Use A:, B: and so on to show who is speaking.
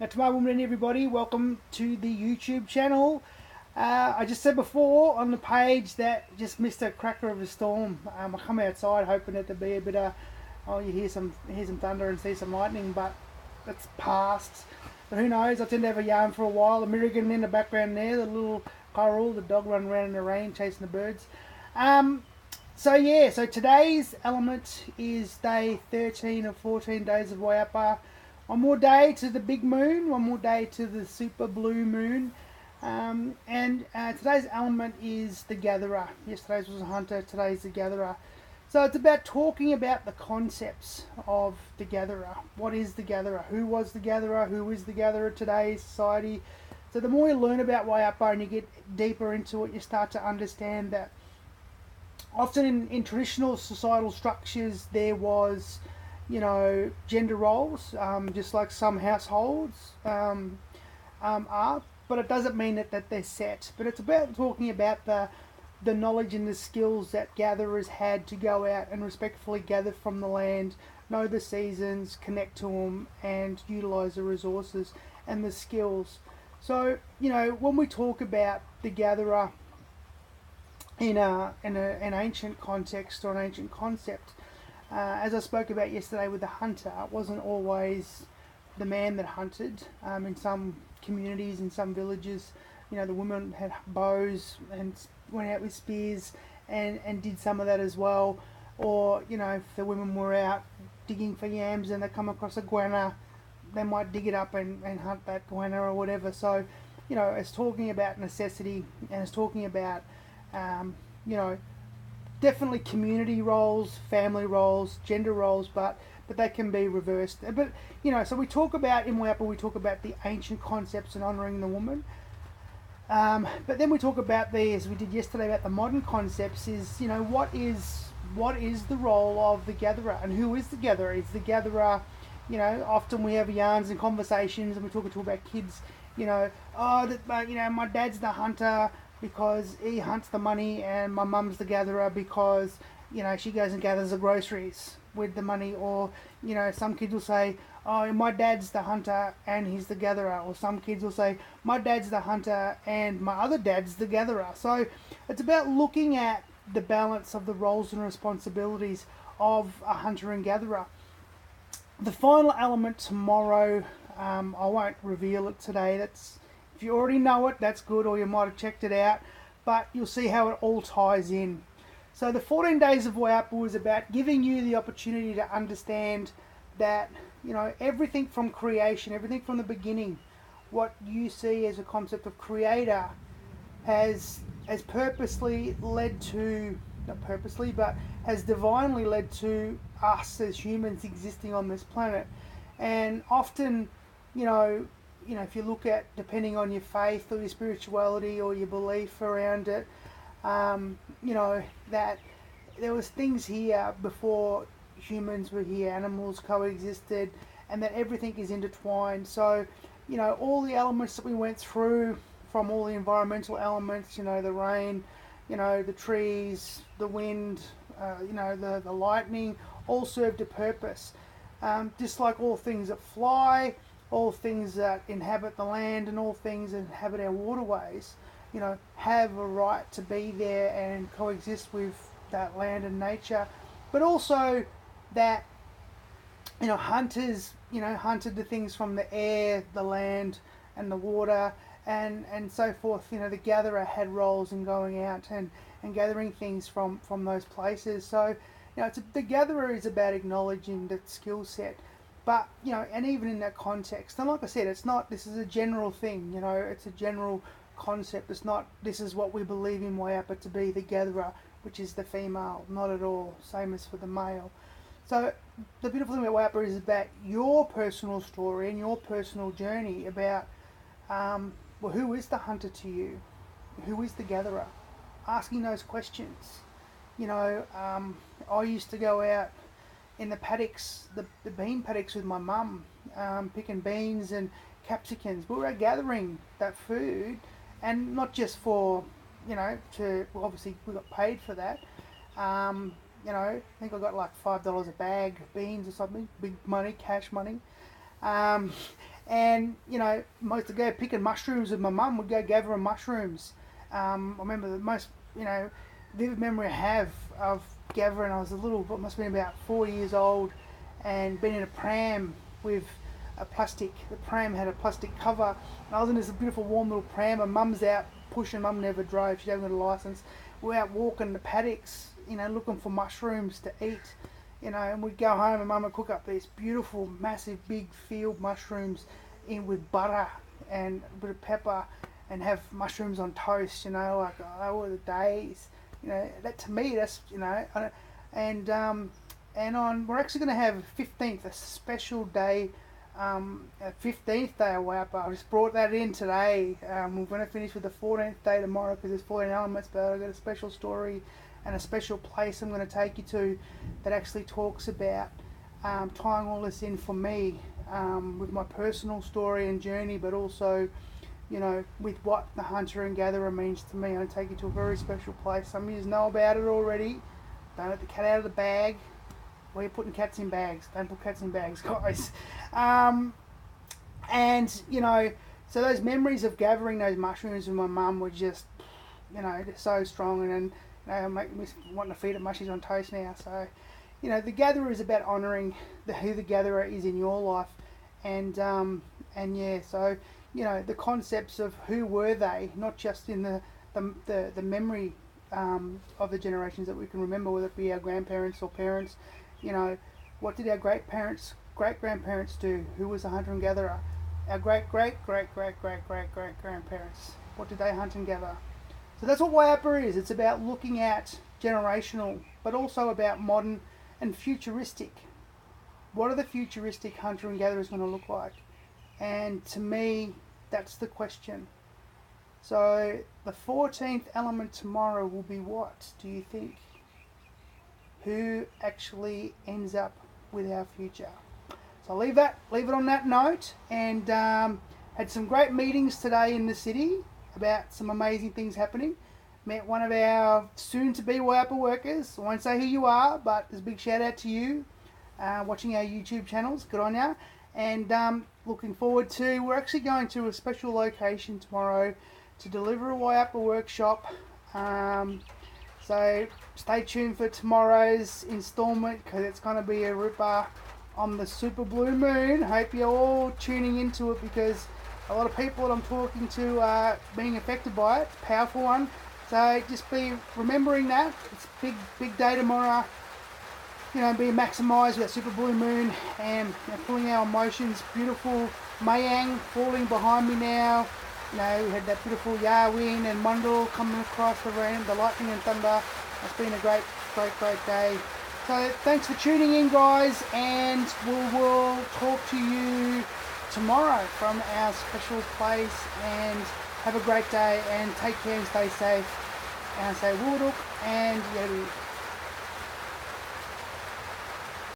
A: Now, to my woman and everybody, welcome to the YouTube channel. I just said before on the page that just missed a cracker of a storm. I come outside hoping it to be a bit of, oh, you hear some thunder and see some lightning, but it's past. But who knows? I tend to have a yarn for a while. The American in the background there, the little coral, the dog running around in the rain chasing the birds. Um, so today's element is day 13 of 14 days of Wayapa. One more day to the big moon, one more day to the super blue moon. And today's element is the gatherer. Yesterday's was a hunter, today's the gatherer. So it's about talking about the concepts of the gatherer. What is the gatherer? Who was the gatherer? Who is the gatherer today's society? So the more you learn about Wayapa and you get deeper into it, you start to understand that often in traditional societal structures there was, gender roles, just like some households are, but it doesn't mean that they're set. But it's about talking about the knowledge and the skills that gatherers had to go out and respectfully gather from the land, know the seasons, connect to them, and utilize the resources and the skills. So, when we talk about the gatherer in an ancient context or an ancient concept, as I spoke about yesterday with the hunter, it wasn't always the man that hunted. In some communities, in some villages, the women had bows and went out with spears and did some of that as well. Or, if the women were out digging for yams and they come across a guana, they might dig it up and hunt that guana or whatever. So, it's talking about necessity, and it's talking about, um, you know, definitely community roles, family roles, gender roles, but they can be reversed. But so we talk about in Wayapa, we talk about the ancient concepts and honouring the woman. But then we talk about as we did yesterday, about the modern concepts. Is what is the role of the gatherer, and who is the gatherer? Is the gatherer, often we have yarns and conversations, and we're talking to about kids. My dad's the hunter because he hunts the money, and my mum's the gatherer because she goes and gathers the groceries with the money. Or some kids will say, oh, my dad's the hunter and he's the gatherer. Or some kids will say, my dad's the hunter and my other dad's the gatherer. So it's about looking at the balance of the roles and responsibilities of a hunter and gatherer. The final element tomorrow, I won't reveal it today. That's, if you already know it, that's good, or you might have checked it out, but you'll see how it all ties in. So the 14 days of Wayapa was about giving you the opportunity to understand that, everything from creation, everything from the beginning, what you see as a concept of creator has purposely led to, not purposely, but has divinely led to us as humans existing on this planet. And often, if you look at, depending on your faith or your spirituality or your belief around it, that there was things here before humans were here, animals coexisted, and that everything is intertwined. So, all the elements that we went through, from all the environmental elements, the rain, the trees, the wind, the lightning, all served a purpose. Just like all things that fly, all things that inhabit the land, and all things that inhabit our waterways, have a right to be there and coexist with that land and nature. But also that, hunters, hunted the things from the air, the land, and the water, and so forth. The gatherer had roles in going out and gathering things from those places. So, the gatherer is about acknowledging that skill set. But, and even in that context, and like I said, it's not, this is a general thing, it's a general concept. It's not, this is what we believe in Wayapa to be the gatherer, which is the female. Not at all. Same as for the male. So the beautiful thing about Wayapa is about your personal story and your personal journey about, who is the hunter to you? Who is the gatherer? Asking those questions. I used to go out in the paddocks, the bean paddocks with my mum, picking beans and capsicums. We were out gathering that food, and not just for, well, obviously we got paid for that. I think I got like $5 a bag of beans or something, big money, cash money. Um, And most to go picking mushrooms with my mum. We'd go gathering mushrooms. I remember the most vivid memory I have of gathering. I was a little, what must have been about 4 years old, and been in a pram with a plastic. The pram had a plastic cover, and I was in this beautiful warm little pram. And mum's out pushing. Mum never drove. She hadn't got a license. We're out walking the paddocks, looking for mushrooms to eat. And we'd go home and mum would cook up these beautiful, massive, big field mushrooms in with butter and a bit of pepper, and have mushrooms on toast. Like, oh, what were the days. That to me, that's and on we're actually going to have 15th, a special day, a 15th day of Wayapa. I just brought that in today. We're going to finish with the 14th day tomorrow because there's 14 elements, but I've got a special story and a special place I'm going to take you to that actually talks about tying all this in for me, with my personal story and journey, but also with what the hunter and gatherer means to me. I'm going to take you to a very special place. Some of you know about it already. Don't let the cat out of the bag. Why are you putting cats in bags? Don't put cats in bags, guys. And so those memories of gathering those mushrooms with my mum were just, just so strong, and make me wanting to feed it mushies on toast now. So, the gatherer is about honouring who the gatherer is in your life, and yeah, so the concepts of who were they, not just in the memory of the generations that we can remember, whether it be our grandparents or parents. What did our great grandparents do? Who was a hunter and gatherer? Our great grandparents. What did they hunt and gather? So that's what Wayapa is. It's about looking at generational, but also about modern and futuristic. What are the futuristic hunter and gatherers going to look like? And to me, that's the question. So the 14th element tomorrow will be what, do you think? Who actually ends up with our future? So I'll leave it on that note, and had some great meetings today in the city about some amazing things happening. Met one of our soon-to-be Wayapa workers. I won't say who you are, but there's a big shout out to you watching our YouTube channels. Good on you. And looking forward to, we're actually going to a special location tomorrow to deliver a Wayapa workshop. So stay tuned for tomorrow's installment, because it's going to be a ripper on the super blue moon. Hope you're all tuning into it, because a lot of people that I'm talking to are being affected by it. It's a powerful one. So just be remembering that. It's a big day tomorrow. Being maximised with that super blue moon, and pulling our emotions. Beautiful Mayang falling behind me now. We had that beautiful Yarwin and Mundal coming across the rain, the lightning and thunder. It's been a great day. So thanks for tuning in, guys, and we will talk to you tomorrow from our special place. And have a great day, and take care and stay safe. And say Wuduk and Yeru.